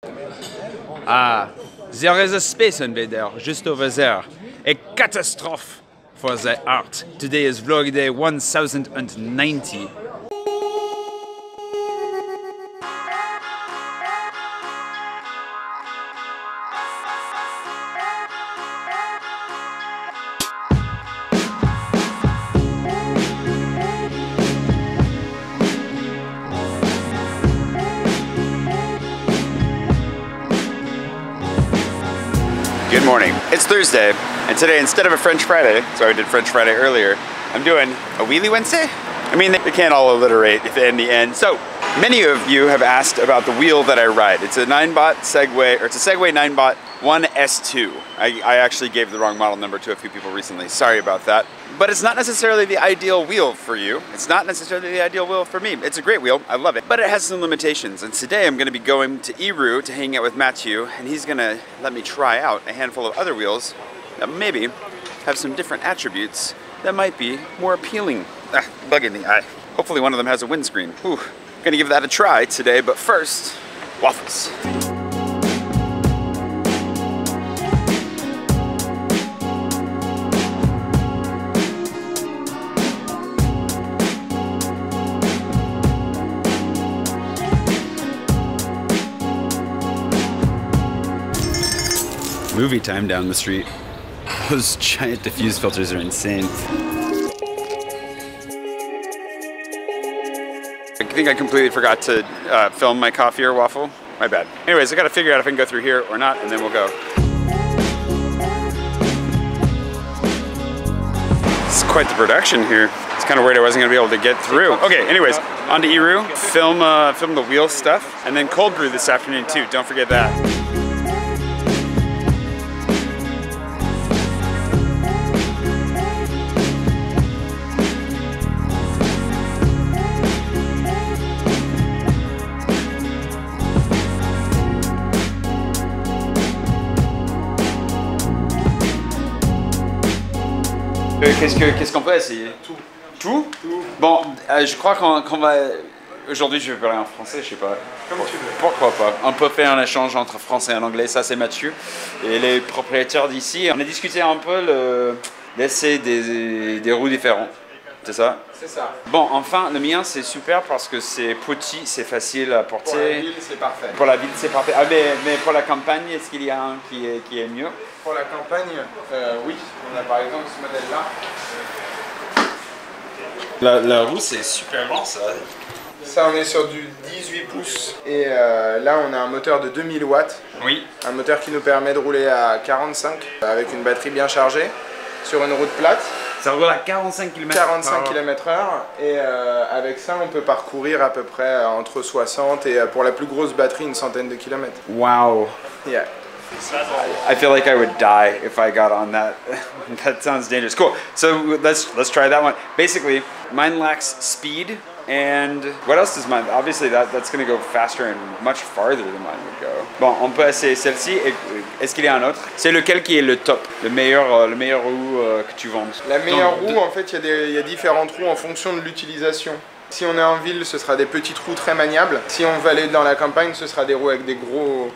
Ah, there is a space invader just over there. A catastrophe for the art. Today is vlog day 1090. Good morning. It's Thursday, and today instead of a French Friday, so I did French Friday earlier, I'm doing a Wheelie Wednesday? I mean, they can't all alliterate in the end. So, many of you have asked about the wheel that I ride. It's a 9-bot Segway, or it's a Segway 9-bot 1S2. I actually gave the wrong model number to a few people recently. Sorry about that. But it's not necessarily the ideal wheel for you. It's not necessarily the ideal wheel for me. It's a great wheel, I love it, but it has some limitations. And today I'm gonna be going to eRoue to hang out with Matthew, and he's gonna let me try out a handful of other wheels that maybe have some different attributes that might be more appealing. Bug in the eye. Hopefully one of them has a windscreen. Whew. Gonna give that a try today, but first, waffles. Movie time down the street. Those giant diffuse filters are insane. I think I completely forgot to film my coffee or waffle. My bad. Anyways, I gotta figure out if I can go through here or not, and then we'll go. It's quite the production here. It's kind of worried I wasn't gonna be able to get through. Okay, anyways, on to eRoue, film the wheel stuff, and then cold brew this afternoon too, don't forget that. Qu'est-ce qu'on peut essayer? Tout? Bon, je crois qu'on va... Aujourd'hui, je vais parler en français, je sais pas. Comme tu veux. Pourquoi pas? On peut faire un échange entre français et anglais, ça c'est Mathieu. Et les propriétaires d'ici, on a discuté un peu l'essai des roues différents. C'est ça? C'est ça. Bon, enfin, le mien c'est super parce que c'est petit, c'est facile à porter. Pour la ville, c'est parfait. Pour la ville, c'est parfait. Ah, mais pour la campagne, est-ce qu'il y a un qui est mieux? Pour la campagne, oui. On a par exemple ce modèle-là. La roue, c'est super grand, ça. Ça, on est sur du 18 pouces. Et là, on a un moteur de 2000 watts. Oui. Un moteur qui nous permet de rouler à 45 avec une batterie bien chargée sur une route plate. Ça roule à 45 km/h. 45 km/h. Et avec ça, on peut parcourir à peu près entre 60 et pour la plus grosse batterie, une centaine de kilomètres. Wow. Yeah. I feel like I would die if I got on that. That sounds dangerous. Cool. So let's try that one. Basically, mine lacks speed. And what else does mine? Obviously, that's going to go faster and much farther than mine would go. Bon, on peut essayer celle-ci. Est-ce qu'il y a un autre? C'est lequel qui est le top, le meilleur roue que tu vends? La meilleure roue, en fait, il y a différentes roues en fonction de l'utilisation. Si on est en ville, ce sera des petites roues très maniables. Si on va aller dans la campagne, ce sera des roues avec des gros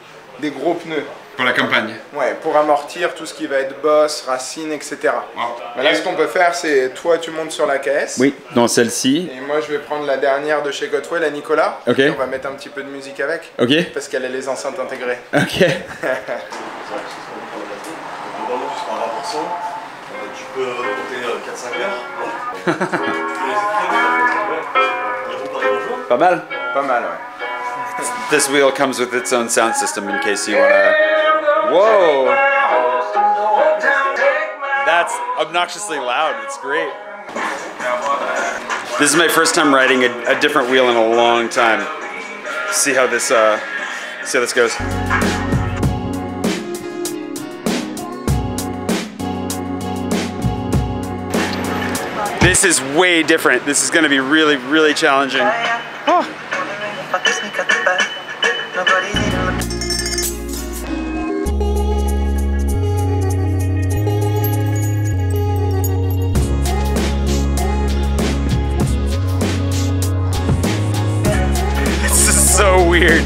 pneus. Pour la campagne? Ouais, pour amortir tout ce qui va être bosse, racines, etc. Wow. Mais là, ce qu'on peut faire, c'est toi, tu montes sur la caisse. Oui, dans celle-ci. Et moi, je vais prendre la dernière de chez Godwell, la Nicolas. Ok. Et on va mettre un petit peu de musique avec. Ok. Parce qu'elle a les enceintes intégrées. Ok. Tu peux compter 4-5 heures. Pas mal. Pas mal, ouais. This wheel comes with its own sound system in case you wanna... Whoa! That's obnoxiously loud, it's great. This is my first time riding a different wheel in a long time. See how this goes. This is way different. This is gonna be really, really challenging. Oh. This is so weird.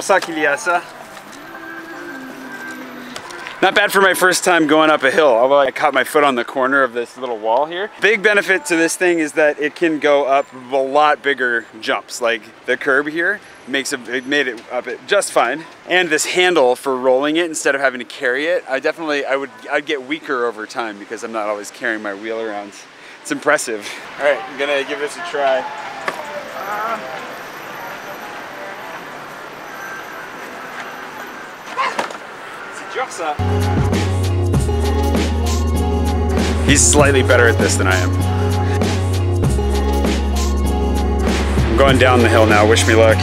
ça qu'il y a ça. Not bad for my first time going up a hill, although I caught my foot on the corner of this little wall here. Big benefit to this thing is that it can go up a lot bigger jumps. Like the curb here it made it up it just fine. And this handle for rolling it instead of having to carry it, I'd get weaker over time because I'm not always carrying my wheel around. It's impressive. All right, I'm gonna give this a try. He's slightly better at this than I am. I'm going down the hill now, wish me luck.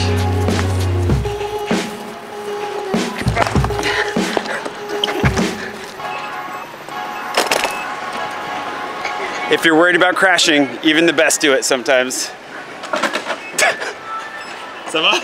If you're worried about crashing, even the best do it sometimes. Ça va?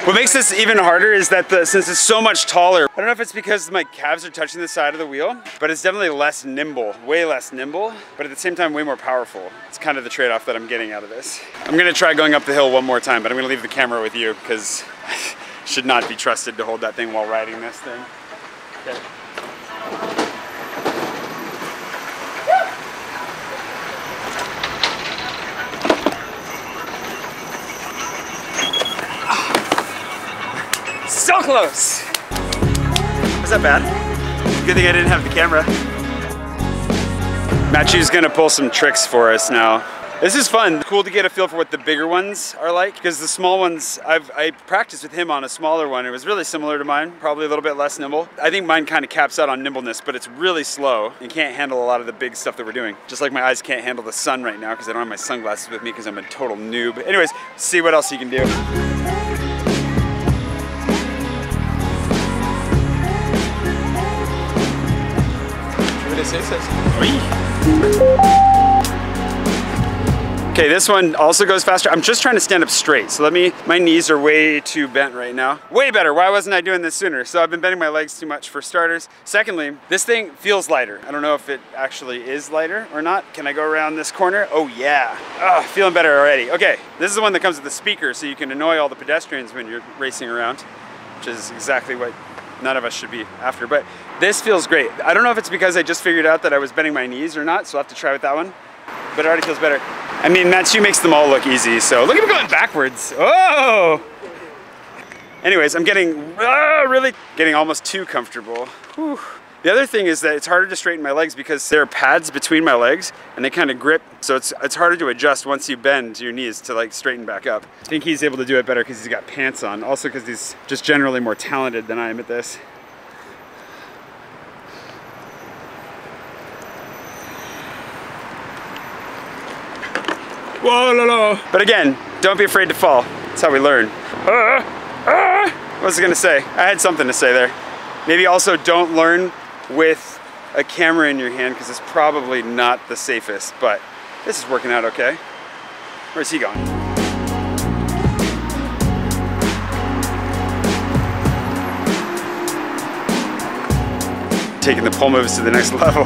What makes this even harder is that since it's so much taller, I don't know if it's because my calves are touching the side of the wheel, but it's definitely less nimble, way less nimble, but at the same time way more powerful. It's kind of the trade-off that I'm getting out of this. I'm gonna try going up the hill one more time, but I'm gonna leave the camera with you because I should not be trusted to hold that thing while riding this thing. Okay. So close! Was that bad? Good thing I didn't have the camera. Matthew's gonna pull some tricks for us now. This is fun. Cool to get a feel for what the bigger ones are like, because the small ones, I practiced with him on a smaller one. It was really similar to mine, probably a little bit less nimble. I think mine kind of caps out on nimbleness, but it's really slow and can't handle a lot of the big stuff that we're doing. Just like my eyes can't handle the sun right now because I don't have my sunglasses with me because I'm a total noob. Anyways, see what else you can do. Okay, this one also goes faster. I'm just trying to stand up straight. So my knees are way too bent right now. Way better, why wasn't I doing this sooner? So I've been bending my legs too much for starters. Secondly, this thing feels lighter. I don't know if it actually is lighter or not. Can I go around this corner? Oh yeah, feeling better already. Okay, this is the one that comes with the speaker so you can annoy all the pedestrians when you're racing around, which is exactly what none of us should be after, but this feels great. I don't know if it's because I just figured out that I was bending my knees or not, so I'll have to try with that one, but it already feels better. I mean, Matthew makes them all look easy, so look at me going backwards. Oh! Anyways, I'm getting really getting almost too comfortable. Whew. The other thing is that it's harder to straighten my legs because there are pads between my legs and they kind of grip, so it's harder to adjust once you bend your knees to like straighten back up. I think he's able to do it better because he's got pants on, also because he's just generally more talented than I am at this. Whoa, la, la. But again, don't be afraid to fall. That's how we learn. What was I gonna say? I had something to say there. Maybe also don't learn with a camera in your hand because it's probably not the safest, but this is working out okay. Where's he going? Taking the pole moves to the next level.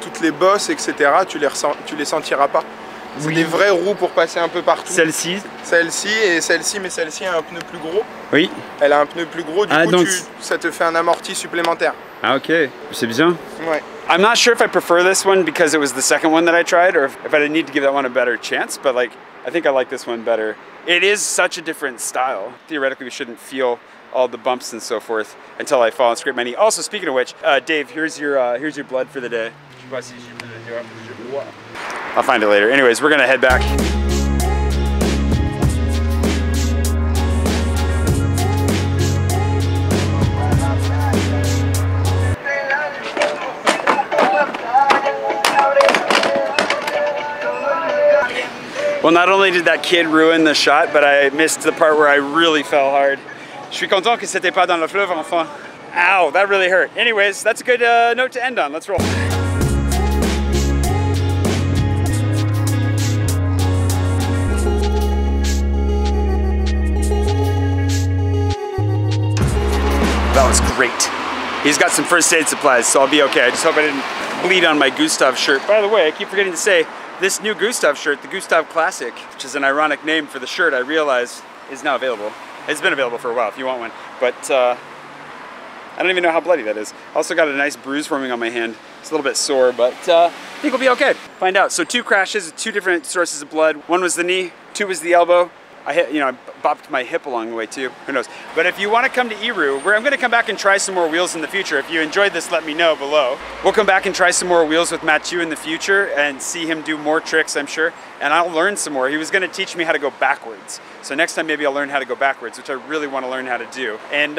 Toutes les bosses, etc., tu les sentiras pas. C'est des vraies roues pour passer un peu partout. Celle-ci. Celle-ci et celle-ci, mais celle-ci a un pneu plus gros. Oui. Elle a un pneu plus gros, du coup donc ça te fait un amorti supplémentaire. Ah ok, c'est bien. Ouais. I'm not sure if I prefer this one because it was the second one that I tried, or if I need to give that one a better chance, but like, I think I like this one better. It is such a different style. Theoretically, we shouldn't feel all the bumps and so forth until I fall and scrape my knee. Also, speaking of which, Dave, here's your blood for the day. I'll find it later. Anyways, we're gonna head back. Well, not only did that kid ruin the shot, but I missed the part where I really fell hard. Je suis content que c'était pas dans le fleuve, enfant. Ow, that really hurt. Anyways, that's a good note to end on. Let's roll. smells great. He's got some first aid supplies, so I'll be okay. I just hope I didn't bleed on my Gustav shirt. By the way, I keep forgetting to say, this new Gustav shirt, the Gustav Classic, which is an ironic name for the shirt, I realize is now available. It's been available for a while if you want one, but I don't even know how bloody that is. Also got a nice bruise forming on my hand. It's a little bit sore, but I think we'll be okay. Find out. So 2 crashes, 2 different sources of blood. 1 was the knee, 2 was the elbow. I hit, I bopped my hip along the way too. Who knows? But if you want to come to eRoue, I'm going to come back and try some more wheels in the future. If you enjoyed this, let me know below. We'll come back and try some more wheels with Mathieu in the future and see him do more tricks, I'm sure. And I'll learn some more. He was going to teach me how to go backwards. So next time maybe I'll learn how to go backwards, which I really want to learn how to do. And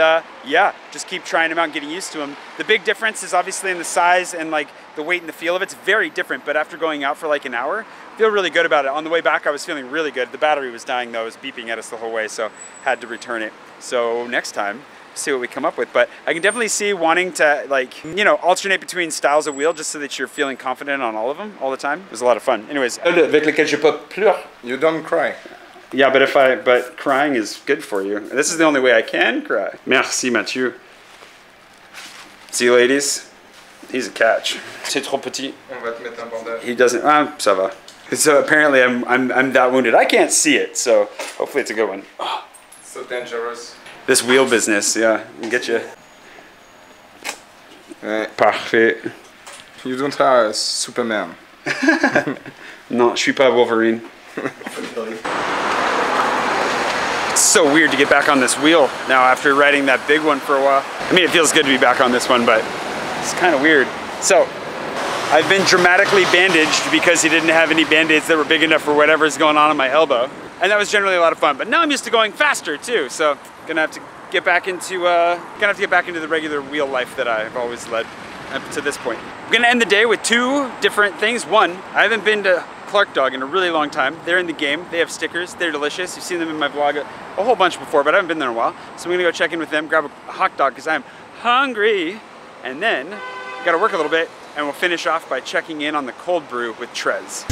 yeah, just keep trying them out and getting used to them. The big difference is obviously in the size and like the weight and the feel of it. It's very different, but after going out for like an hour, I feel really good about it. On the way back, I was feeling really good. The battery was dying though. It was beeping at us the whole way, so had to return it. So next time, see what we come up with. But I can definitely see wanting to like, alternate between styles of wheel just so that you're feeling confident on all of them all the time. It was a lot of fun. Anyways, avec lequel je peux pleurer. You don't cry. Yeah, but crying is good for you. This is the only way I can cry. Merci, Mathieu. See you, ladies. He's a catch. C'est trop petit. On va te mettre un bandage. He doesn't. Ça va. So apparently I'm that wounded. I can't see it, so hopefully it's a good one. Oh. So dangerous. This wheel business, yeah, can get you. Ouais. Parfait. You don't have a Superman. Non, je suis pas Wolverine. It's so weird to get back on this wheel now after riding that big one for a while. I mean, it feels good to be back on this one, but it's kind of weird. So, I've been dramatically bandaged because he didn't have any band-aids that were big enough for whatever's going on my elbow. And that was generally a lot of fun. But now I'm used to going faster too, so gonna have to get back into the regular wheel life that I've always led up to this point. I'm gonna end the day with 2 different things. One, I haven't been to Clark Dog in a really long time. They're in the game. They have stickers. They're delicious. You've seen them in my vlog a whole bunch before, but I haven't been there in a while. So I'm gonna go check in with them, grab a hot dog because I'm hungry, and then gotta work a little bit, and we'll finish off by checking in on the cold brew with Trez.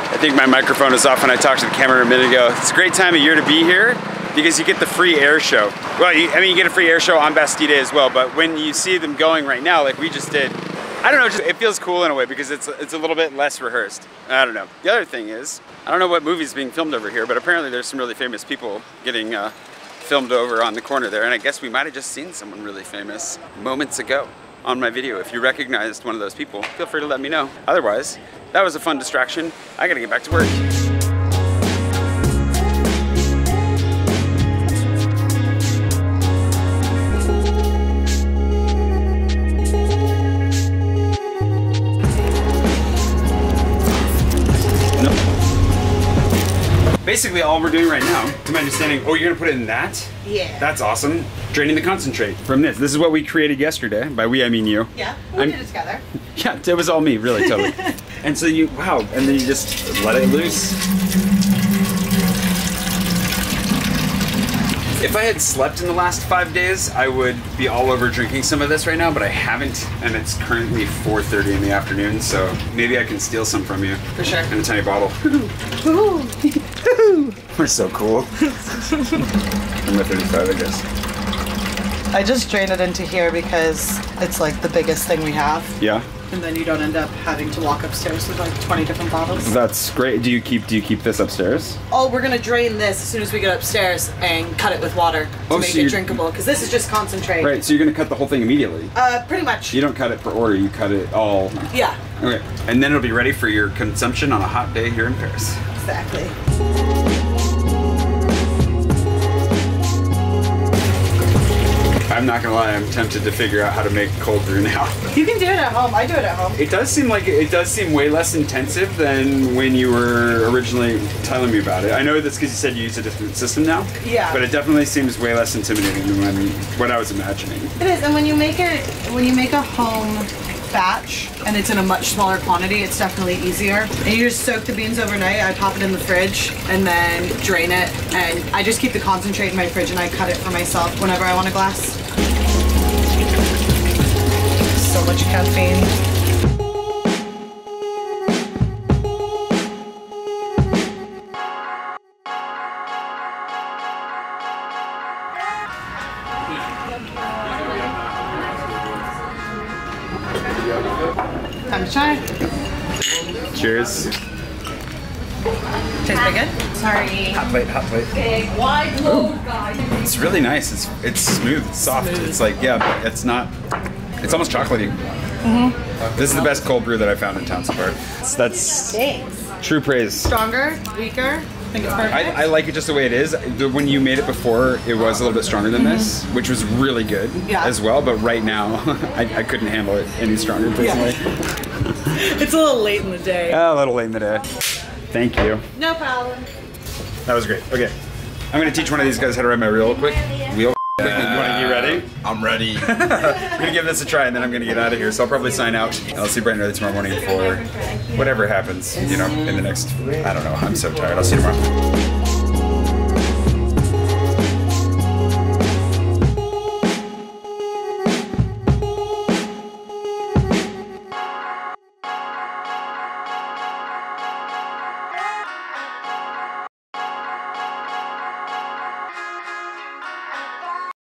I think my microphone was off when I talked to the camera a minute ago. It's a great time of year to be here because you get the free air show. Well, you get a free air show on Bastille Day as well, but when you see them going right now, like we just did, I don't know, it feels cool in a way because it's a little bit less rehearsed. I don't know. The other thing is, I don't know what movie's being filmed over here, but apparently there's some really famous people getting filmed over on the corner there, and I guess we might have just seen someone really famous moments ago on my video. If you recognized one of those people, feel free to let me know. Otherwise, that was a fun distraction. I gotta get back to work. Basically all we're doing right now, to my understanding, oh, you're gonna put it in that? Yeah. That's awesome. Draining the concentrate from this. This is what we created yesterday. By we, I mean you. Yeah, we did it together. Yeah, it was all me, really, totally. And so you, wow, and then you just let it loose. If I had slept in the last 5 days, I would be all over drinking some of this right now, but I haven't, and it's currently 4:30 in the afternoon, so maybe I can steal some from you. For sure. In a tiny bottle. We're so cool. I'm at 35, I guess. I just drain it into here because it's like the biggest thing we have. Yeah. And then you don't end up having to walk upstairs with like 20 different bottles. That's great. Do you keep this upstairs? Oh, we're gonna drain this as soon as we get upstairs and cut it with water to make it drinkable because this is just concentrate. Right, so you're gonna cut the whole thing immediately? Pretty much. You don't cut it per order, you cut it all. Yeah. Okay, and then it'll be ready for your consumption on a hot day here in Paris. Exactly. I'm not gonna lie, I'm tempted to figure out how to make cold brew now. You can do it at home. I do it at home. It does seem way less intensive than when you were originally telling me about it. I know that's because you said you use a different system now. Yeah. But it definitely seems way less intimidating than what I was imagining. It is, and when you make a home batch and it's in a much smaller quantity, it's definitely easier. And you just soak the beans overnight. I pop it in the fridge and then drain it, and I just keep the concentrate in my fridge and I cut it for myself whenever I want a glass. So much caffeine. Time to try. Cheers. Tastes pretty good. Sorry. Hot plate, hot plate. Big, wide load, guys. It's really nice. It's smooth, it's soft. It's like, yeah, but it's not, it's almost chocolatey. This is the best cold brew that I found in town so far. That's true praise. Stronger, weaker. I think it's perfect. I like it just the way it is. When you made it before, it was a little bit stronger than this, which was really good as well. But right now, I couldn't handle it any stronger personally. It's a little late in the day. A little late in the day. Thank you. No problem. That was great. Okay, I'm gonna teach one of these guys how to ride my reel real quick. You wanna get ready? I'm ready. I'm gonna give this a try and then I'm gonna get out of here. So I'll probably sign out. I'll see bright and early tomorrow morning for whatever happens, you know, in the next, I don't know. I'm so tired. I'll see you tomorrow.